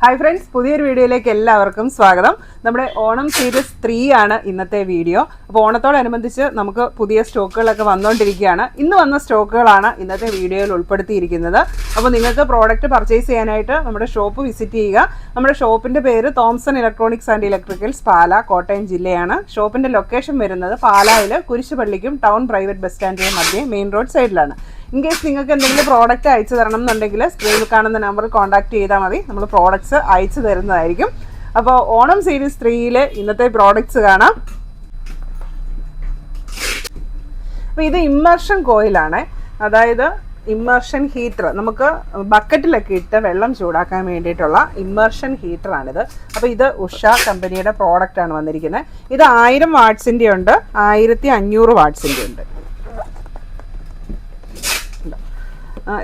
Hi friends, പുതിയൊരു വീഡിയോയിലേക്ക് എല്ലാവർക്കും സ്വാഗതം. നമ്മുടെ ഓണം സീരീസ് 3 ആണ് ഇന്നത്തെ വീഡിയോ. അപ്പോൾ ഓണത്തോടനുബന്ധിച്ച് നമുക്ക് പുതിയ സ്റ്റോക്കുകളൊക്കെ വന്നുകൊണ്ടിരിക്കുകയാണ്. ഇന്ന് വന്ന സ്റ്റോക്കുകളാണ് ഇന്നത്തെ വീഡിയോയിൽ ഉൾപ്പെടുത്തിയിരിക്കുന്നത്. അപ്പോൾ നിങ്ങൾക്ക് പ്രോഡക്റ്റ് പർച്ചേസ് ചെയ്യാനായിട്ട് നമ്മുടെ ഷോപ്പ് വിസിറ്റ് ചെയ്യുക. നമ്മുടെ ഷോപ്പിൻ്റെ പേര് തോംസൺ ഇലക്ട്രോണിക്സ് ആൻഡ് ഇലക്ട്രിക്കൽസ് പാല, കോട്ടയം ജില്ലയാണ്. ഷോപ്പിൻ്റെ ലൊക്കേഷൻ വരുന്നത് പാലായിൽ കുരിശുപള്ളിക്കും ടൗൺ പ്രൈവറ്റ് ബസ് സ്റ്റാൻഡിനും മധ്യേ മെയിൻ റോഡ് സൈഡിലാണ്. ഇൻ കേസ് നിങ്ങൾക്ക് എന്തെങ്കിലും പ്രോഡക്റ്റ് അയച്ചു തരണം എന്നുണ്ടെങ്കിൽ സ്ക്രീനിൽ കാണുന്ന നമ്പറിൽ കോൺടാക്ട് ചെയ്താൽ മതി. നമ്മൾ പ്രോഡക്ട്സ് അയച്ചു തരുന്നതായിരിക്കും. അപ്പോൾ ഓണം സീരീസ് 3 ഇന്നത്തെ പ്രോഡക്ട്സ് കാണാം. അപ്പോൾ ഇത് ഇമ്മർഷൻ കോയിലാണ്, അതായത് ഇമ്മർഷൻ ഹീറ്റർ. നമുക്ക് ബക്കറ്റിലൊക്കെ ഇട്ട് വെള്ളം ചൂടാക്കാൻ വേണ്ടിയിട്ടുള്ള ഇമ്മർഷൻ ഹീറ്ററാണിത്. അപ്പോൾ ഇത് ഉഷ കമ്പനിയുടെ പ്രോഡക്റ്റാണ് വന്നിരിക്കുന്നത്. ഇത് 1000 വാട്ട്സിൻ്റെ ഉണ്ട്, 1500 വാട്ട്സിൻ്റെ ഉണ്ട്.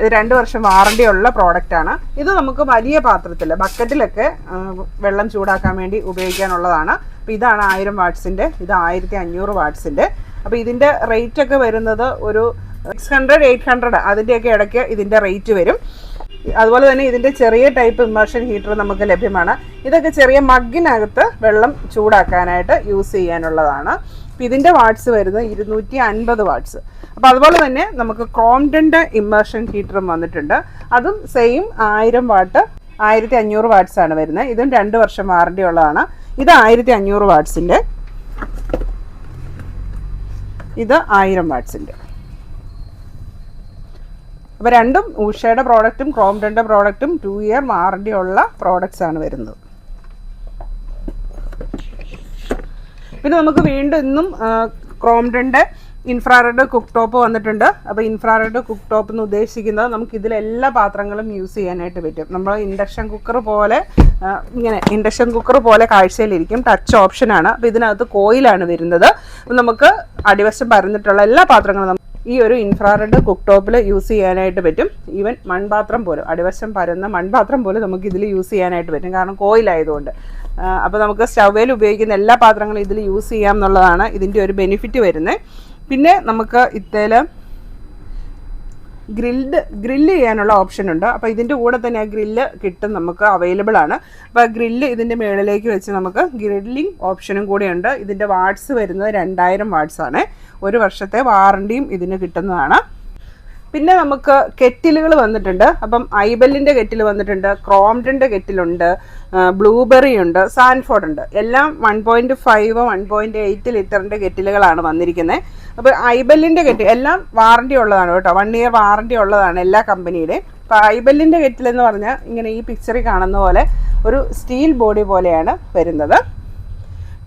ഇത് 2 വർഷം വാറണ്ടി ഉള്ള പ്രോഡക്റ്റാണ്. ഇത് നമുക്ക് വലിയ പാത്രത്തിൽ ബക്കറ്റിലൊക്കെ വെള്ളം ചൂടാക്കാൻ വേണ്ടി ഉപയോഗിക്കാനുള്ളതാണ്. അപ്പോൾ ഇതാണ് 1000 വാട്ട്സിൻ്റെ, ഇത് 1500 വാട്ട്സിൻ്റെ. അപ്പോൾ ഇതിൻ്റെ റേറ്റൊക്കെ വരുന്നത് ഒരു 600-800 അതിൻ്റെയൊക്കെ ഇടയ്ക്ക് ഇതിൻ്റെ റേറ്റ് വരും. അതുപോലെ തന്നെ ഇതിൻ്റെ ചെറിയ ടൈപ്പ് ഇമ്മർഷൻ ഹീറ്റർ നമുക്ക് ലഭ്യമാണ്. ഇതൊക്കെ ചെറിയ മഗ്ഗിനകത്ത് വെള്ളം ചൂടാക്കാനായിട്ട് യൂസ് ചെയ്യാനുള്ളതാണ്. അപ്പോൾ ഇതിൻ്റെ വാട്ട്സ് വരുന്നത് 250 വാട്ട്സ്. അപ്പോൾ അതുപോലെ തന്നെ നമുക്ക് ക്രോംപ്ടൻ്റെ ഇമ്മർഷൻ ഹീറ്ററും വന്നിട്ടുണ്ട്. അതും സെയിം 1000 വാട്ട്, 1500 വാട്ട്സ് ആണ് വരുന്നത്. ഇതും 2 വർഷം വാറണ്ടി ഉള്ളതാണ്. ഇത് 1500 വാട്ട്സിൻ്റെ, ഇത് 1000 വാട്ട്സിൻ്റെ. അപ്പോൾ രണ്ടും ഉഷയുടെ പ്രോഡക്റ്റും ക്രോംപ്ടൻ്റെ പ്രോഡക്റ്റും 2 ഇയർ വാറണ്ടി ഉള്ള പ്രോഡക്റ്റ്സ് ആണ് വരുന്നത്. പിന്നെ നമുക്ക് വീണ്ടും ഇന്നും ക്രോംപ്ടൻ്റെ ഇൻഫ്രാറെഡ് കുക്ക് ടോപ്പ് വന്നിട്ടുണ്ട്. അപ്പോൾ ഇൻഫ്രാറെഡ് കുക്ക് ടോപ്പ് എന്ന് ഉദ്ദേശിക്കുന്നത് നമുക്ക് ഇതിലെല്ലാ പാത്രങ്ങളും യൂസ് ചെയ്യാനായിട്ട് പറ്റും. നമ്മൾ ഇൻഡക്ഷൻ കുക്കർ പോലെ ഇങ്ങനെ ഇൻഡക്ഷൻ കുക്കർ പോലെ കാഴ്ചയിലിരിക്കും. ടച്ച് ഓപ്ഷനാണ്. അപ്പോൾ ഇതിനകത്ത് കോയിലാണ് വരുന്നത്. നമുക്ക് അടിവശം പരന്നിട്ടുള്ള എല്ലാ പാത്രങ്ങളും ഈ ഒരു ഇൻഫ്രാറെഡ് കുക്ക് ടോപ്പിൽ യൂസ് ചെയ്യാനായിട്ട് പറ്റും. ഈവൻ മൺപാത്രം പോലും, അടിവശം പരന്ന മൺപാത്രം പോലും നമുക്ക് ഇതിൽ യൂസ് ചെയ്യാനായിട്ട് പറ്റും, കാരണം കോയിലായതുകൊണ്ട്. അപ്പോൾ നമുക്ക് സ്റ്റൗവേൽ ഉപയോഗിക്കുന്ന എല്ലാ പാത്രങ്ങളും ഇതിൽ യൂസ് ചെയ്യാം എന്നുള്ളതാണ് ഇതിൻ്റെ ഒരു ബെനിഫിറ്റ് വരുന്നത്. പിന്നെ നമുക്ക് ഇത്തേൽ ഗ്രില്ല് ചെയ്യാനുള്ള ഓപ്ഷൻ ഉണ്ട്. അപ്പോൾ ഇതിൻ്റെ കൂടെ തന്നെ ആ ഗ്രില്ല് കിട്ടും, നമുക്ക് അവൈലബിൾ ആണ്. അപ്പോൾ ഗ്രില്ല് ഇതിൻ്റെ മുകളിലേക്ക് വെച്ച് നമുക്ക് ഗ്രില്ലിംഗ് ഓപ്ഷനും കൂടെയുണ്ട്. ഇതിൻ്റെ വാട്ട്സ് വരുന്നത് 2000 വാട്ട്സ് ആണ്. 1 വർഷത്തെ വാറണ്ടിയും ഇതിന് കിട്ടുന്നതാണ്. പിന്നെ നമുക്ക് കെറ്റിലുകൾ വന്നിട്ടുണ്ട്. അപ്പം ഐബെല്ലിൻ്റെ കെറ്റിൽ വന്നിട്ടുണ്ട്, ക്രോംപ്ടൻ്റെ കെറ്റിലുണ്ട്, ബ്ലൂബെറി ഉണ്ട്, സാൻഫോർഡ് ഉണ്ട്. എല്ലാം 1.5, 1.8 ലിറ്ററിൻ്റെ കെറ്റിലുകളാണ് വന്നിരിക്കുന്നത്. അപ്പോൾ ഐബെല്ലിൻ്റെ കെറ്റിൽ എല്ലാം വാറണ്ടി ഉള്ളതാണ് കേട്ടോ, 1 ഇയർ വാറണ്ടി ഉള്ളതാണ് എല്ലാ കമ്പനിയുടെയും. അപ്പോൾ ഐബെല്ലിൻ്റെ കെറ്റിൽ എന്ന് പറഞ്ഞാൽ ഇങ്ങനെ ഈ പിക്ചറിൽ കാണുന്ന പോലെ ഒരു സ്റ്റീൽ ബോഡി പോലെയാണ് വരുന്നത്.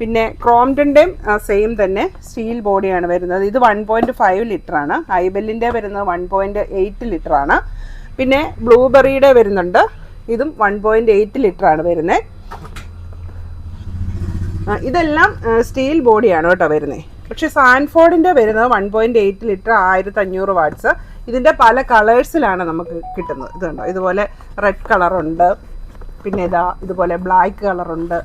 പിന്നെ ക്രോംപ്ടൻ്റെയും സെയിം തന്നെ സ്റ്റീൽ ബോഡിയാണ് വരുന്നത്. ഇത് 1.5 ലിറ്ററാണ്. ഐബെല്ലിൻ്റെ വരുന്നത് 1.8 ലിറ്ററാണ്. പിന്നെ ബ്ലൂബെറിയുടെ വരുന്നുണ്ട്, ഇതും 1.8 ലിറ്ററാണ് വരുന്നത്. ഇതെല്ലാം സ്റ്റീൽ ബോഡിയാണ് കേട്ടോ വരുന്നത്. പക്ഷേ സാൻഫോർഡിൻ്റെ വരുന്നത് 1.8 ലിറ്റർ, 1500 വാട്ട്സ്. ഇതിൻ്റെ പല കളേഴ്സിലാണ് നമുക്ക് കിട്ടുന്നത്. ഇതുണ്ടോ, ഇതുപോലെ റെഡ് കളറുണ്ട്, പിന്നെ ഇതുപോലെ ബ്ലാക്ക് കളറുണ്ട്,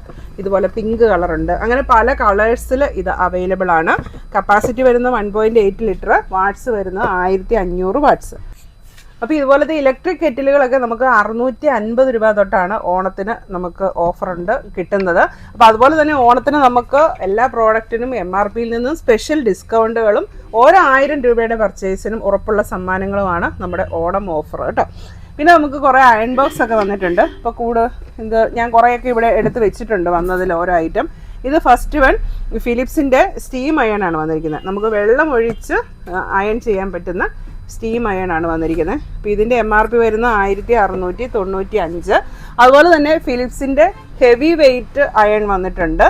ഇതുപോലെ പിങ്ക് കളറുണ്ട്. അങ്ങനെ പല കളേഴ്സിൽ ഇത് അവൈലബിൾ ആണ്. കപ്പാസിറ്റി വരുന്നത് 1.8 ലിറ്റർ, വാട്ട്സ് വരുന്നത് 1500 വാട്ട്സ്. അപ്പോൾ ഇതുപോലത്തെ ഇലക്ട്രിക് കെറ്റിലുകളൊക്കെ നമുക്ക് 650 രൂപ തൊട്ടാണ് ഓണത്തിന് നമുക്ക് ഓഫറുണ്ട് കിട്ടുന്നത്. അപ്പോൾ അതുപോലെ തന്നെ ഓണത്തിന് നമുക്ക് എല്ലാ പ്രോഡക്റ്റിനും MRPയിൽ നിന്നും സ്പെഷ്യൽ ഡിസ്കൗണ്ടുകളും ഓരോ 1000 രൂപയുടെ പർച്ചേസിനും ഉറപ്പുള്ള സമ്മാനങ്ങളുമാണ് നമ്മുടെ ഓണം ഓഫർ കേട്ടോ. പിന്നെ നമുക്ക് കുറേ അയൺ ബോക്സ് ഒക്കെ വന്നിട്ടുണ്ട്. അപ്പോൾ ഇത് ഞാൻ കുറേയൊക്കെ ഇവിടെ എടുത്ത് വെച്ചിട്ടുണ്ട് വന്നതിൽ ഓരോ ഐറ്റം. ഇത് ഫസ്റ്റ് വൺ ഫിലിപ്സിൻ്റെ സ്റ്റീം അയൺ ആണ് വന്നിരിക്കുന്നത്. നമുക്ക് വെള്ളം ഒഴിച്ച് അയൺ ചെയ്യാൻ പറ്റുന്ന സ്റ്റീം അയൺ ആണ് വന്നിരിക്കുന്നത്. അപ്പോൾ ഇതിൻ്റെ MRP വരുന്നത് 1695. അതുപോലെ തന്നെ ഫിലിപ്സിൻ്റെ ഹെവി വെയ്റ്റ് അയൺ വന്നിട്ടുണ്ട്.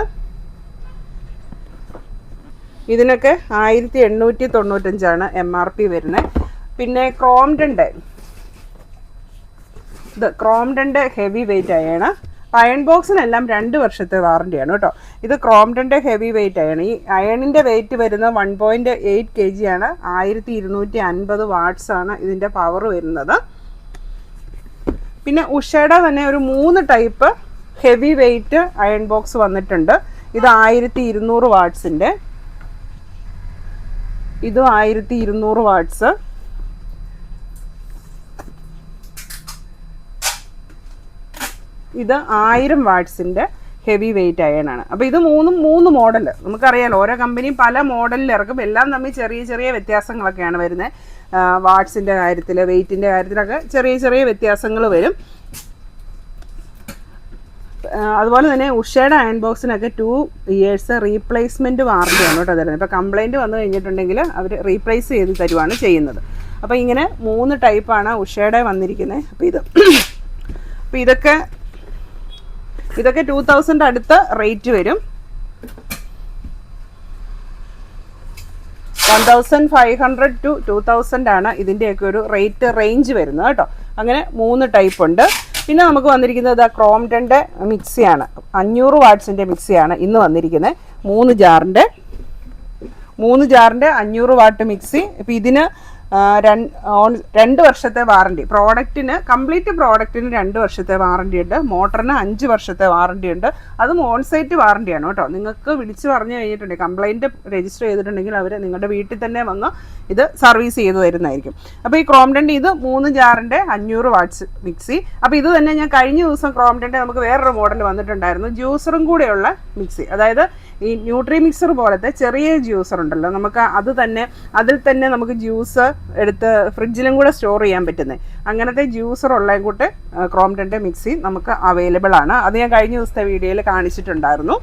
ഇതിനൊക്കെ 1895 MRP വരുന്നത്. പിന്നെ ക്രോംപ്ടൻ്റെ ഹെവി വെയ്റ്റ് അയൺ. അയൺ ബോക്സിനെല്ലാം 2 വർഷത്തെ വാറണ്ടിയാണ് കേട്ടോ. ഇത് ക്രോംപ്ടൻ്റെ ഹെവി വെയ്റ്റ് അയൺ. ഈ അയണിൻ്റെ വെയ്റ്റ് വരുന്നത് 1.8 kg ആണ്. 1250 വാട്ട്സ് ആണ് ഇതിൻ്റെ പവർ വരുന്നത്. പിന്നെ ഉഷയുടെ തന്നെ ഒരു 3 type heavy weight iron box വന്നിട്ടുണ്ട്. ഇത് 1200 വാട്ട്സിൻ്റെ, ഇതും 1200 വാട്ട്സ്. ഇത് 1000 വാട്ട്സിൻ്റെ ഹെവി വെയിറ്റ് അയണാണ്. അപ്പോൾ ഇത് മൂന്ന് മോഡൽ. നമുക്കറിയാലോ ഓരോ കമ്പനിയും പല മോഡലിൽ ഇറക്കും. എല്ലാം തമ്മിൽ ചെറിയ ചെറിയ വ്യത്യാസങ്ങളൊക്കെയാണ് വരുന്നത്. വാട്ട്സിൻ്റെ കാര്യത്തിൽ, വെയിറ്റിൻ്റെ കാര്യത്തിലൊക്കെ ചെറിയ ചെറിയ വ്യത്യാസങ്ങൾ വരും. അതുപോലെ തന്നെ ഉഷയുടെ അയൺ ബോക്സിനൊക്കെ 2 years റീപ്ലേസ്മെൻറ്റ് വാറണ്ടിയാണ് കേട്ടോ തരുന്നത്. ഇപ്പോൾ കംപ്ലയിൻറ്റ് വന്നു കഴിഞ്ഞിട്ടുണ്ടെങ്കിൽ അവർ റീപ്ലേസ് ചെയ്ത് തരുവാണ് ചെയ്യുന്നത്. അപ്പോൾ ഇങ്ങനെ 3 ടൈപ്പാണ് ഉഷയുടെ വന്നിരിക്കുന്നത്. അപ്പോൾ ഇതൊക്കെ 2000 അടുത്ത റേറ്റ് വരും. 1500 to 2000 ആണ് ഇതിൻ്റെയൊക്കെ ഒരു റേഞ്ച് വരുന്നത് കേട്ടോ. അങ്ങനെ 3 ടൈപ്പ് ഉണ്ട്. പിന്നെ നമുക്ക് വന്നിരിക്കുന്നത് ക്രോംപ്ടൻ്റെ മിക്സിയാണ്. 500 വാട്ട്സിൻ്റെ മിക്സിയാണ് ഇന്ന് വന്നിരിക്കുന്നത്. 3 ജാറിൻ്റെ 500 വാട്ട് മിക്സി. ഇപ്പോൾ ഇതിന് 2 വർഷത്തെ വാറണ്ടി. കംപ്ലീറ്റ് പ്രോഡക്റ്റിന് 2 വർഷത്തെ വാറണ്ടി ഉണ്ട്. മോട്ടറിന് 5 വർഷത്തെ വാറണ്ടി ഉണ്ട്. അതും ഓൺസൈറ്റ് വാറണ്ടിയാണ് കേട്ടോ. നിങ്ങൾക്ക് വിളിച്ച് പറഞ്ഞു കഴിഞ്ഞിട്ടുണ്ടെങ്കിൽ, കംപ്ലയിൻറ്റ് രജിസ്റ്റർ ചെയ്തിട്ടുണ്ടെങ്കിൽ അവർ നിങ്ങളുടെ വീട്ടിൽ തന്നെ വന്ന് ഇത് സർവീസ് ചെയ്ത് തരുന്നതായിരിക്കും. അപ്പോൾ ഈ ക്രോംപ്ടൻ്റെ ഇത് 3 ജാറിൻ്റെ 500 വാട്ട്സ് മിക്സി. അപ്പോൾ ഇത് തന്നെ ഞാൻ കഴിഞ്ഞ ദിവസം ക്രോംപ്ടൻ്റെ നമുക്ക് വേറൊരു മോഡൽ വന്നിട്ടുണ്ടായിരുന്നു, ജ്യൂസറും കൂടെയുള്ള മിക്സി. അതായത് ഈ ന്യൂട്രി മിക്സർ പോലത്തെ ചെറിയ ജ്യൂസർ ഉണ്ടല്ലോ, നമുക്ക് അതിൽ തന്നെ നമുക്ക് ജ്യൂസ് എടുത്ത് ഫ്രിഡ്ജിലും കൂടെ സ്റ്റോർ ചെയ്യാൻ പറ്റുന്നത്. അങ്ങനത്തെ ജ്യൂസർ ഉള്ള കൂട്ട് ക്രോംപ്ടൻ്റെ മിക്സി നമുക്ക് അവൈലബിൾ ആണ്. അത് ഞാൻ കഴിഞ്ഞ ദിവസത്തെ വീഡിയോയിൽ കാണിച്ചിട്ടുണ്ടായിരുന്നു.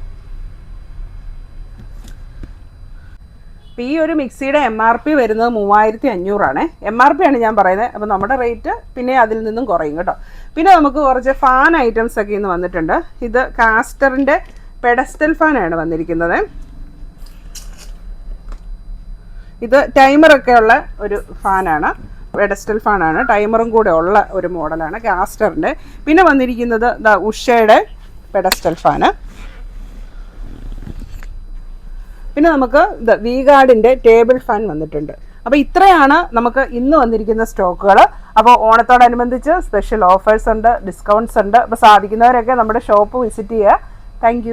ഈ ഒരു മിക്സിയുടെ MRP വരുന്നത് 3500 ആണ്. MRP ആണ് ഞാൻ പറയുന്നത്. അപ്പോൾ നമ്മുടെ റേറ്റ് പിന്നെ അതിൽ നിന്നും കുറയും കേട്ടോ. പിന്നെ നമുക്ക് കുറച്ച് ഫാൻ ഐറ്റംസ് ഒക്കെ ഇന്ന് വന്നിട്ടുണ്ട്. ഇത് കാസ്റ്ററിൻ്റെ പെഡസ്റ്റൽ ഫാനാണ് വന്നിരിക്കുന്നത്. ഇത് ടൈമറൊക്കെ ഉള്ള ഒരു ഫാനാണ്, പെഡസ്റ്റൽ ഫാനാണ്. ടൈമറും കൂടെ ഉള്ള ഒരു മോഡലാണ് കാസ്റ്ററിൻ്റെ. പിന്നെ വന്നിരിക്കുന്നത് ഉഷയുടെ പെഡസ്റ്റൽ ഫാന്. പിന്നെ നമുക്ക് വി-ഗാർഡിൻ്റെ ടേബിൾ ഫാൻ വന്നിട്ടുണ്ട്. അപ്പോൾ ഇത്രയാണ് നമുക്ക് ഇന്ന് വന്നിരിക്കുന്ന സ്റ്റോക്കുകൾ. അപ്പോൾ ഓണത്തോടനുബന്ധിച്ച് സ്പെഷ്യൽ ഓഫേഴ്സ് ഉണ്ട്, ഡിസ്കൗണ്ട്സ് ഉണ്ട്. അപ്പോൾ സാധിക്കുന്നവരൊക്കെ നമ്മുടെ ഷോപ്പ് വിസിറ്റ് ചെയ്യുക. താങ്ക്